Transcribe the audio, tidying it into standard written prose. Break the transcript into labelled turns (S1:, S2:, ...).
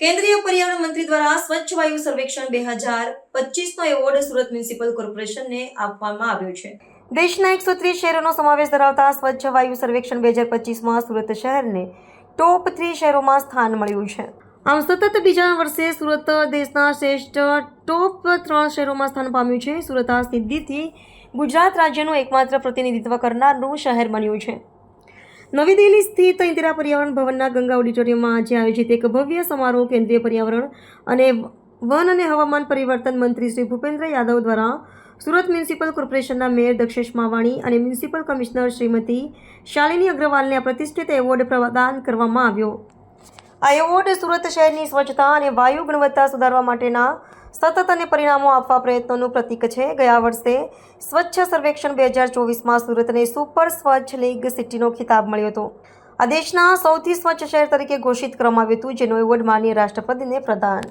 S1: કેન્દ્રીય પર્યાવરણ મંત્રી દ્વારા સ્વચ્છ વાયુ સર્વેક્ષણ 2025નો એવોર્ડ સુરત મ્યુનિસિપલ કોર્પોરેશનને આપવામાં આવ્યો છે। દેશના 130 શહેરોનો સમાવેશ ધરાવતા સ્વચ્છ વાયુ સર્વેક્ષણ 2025માં સુરત શહેરને ટોપ 3 શહેરોમાં સ્થાન મળ્યું છે। આમ સતત બીજા વર્ષે સુરત દેશના શ્રેષ્ઠ ટોપ 3 શહેરોમાં સ્થાન પામ્યું છે। સુરત આ સિદ્ધિથી ગુજરાત રાજ્યનું એકમાત્ર પ્રતિનિધિત્વ કરનારનું શહેર બન્યું છે। નવી દિલ્હી સ્થિત ઇન્દિરા પર્યાવરણ ભવનના ગંગા ઓડિટોરિયમમાં આજે આયોજિત એક ભવ્ય સમારોહ કેન્દ્રીય પર્યાવરણ અને વન અને હવામાન પરિવર્તન મંત્રી શ્રી ભૂપેન્દ્ર યાદવ દ્વારા સુરત મ્યુનિસિપલ કોર્પોરેશનના મેયર દક્ષેશ માવાણી અને મ્યુનિસિપલ કમિશનર શ્રીમતી શાલિની અગ્રવાલને આ પ્રતિષ્ઠિત એવોર્ડ પ્રદાન કરવામાં આવ્યો। આ એવોર્ડ સુરત શહેરની સ્વચ્છતા અને વાયુ ગુણવત્તા સુધારવા માટેના સતત અને પરિણામો આપવા પ્રયત્નોનું પ્રતીક છે। ગયા વર્ષે સ્વચ્છ સર્વેક્ષણ 2024માં સુરતને સુપર સ્વચ્છ લીગ સિટીનો ખિતાબ મળ્યો હતો। આ દેશના સૌથી સ્વચ્છ શહેર તરીકે ઘોષિત કરવામાં આવ્યું હતું, જેનો એવોર્ડ માનનીય રાષ્ટ્રપતિને પ્રદાન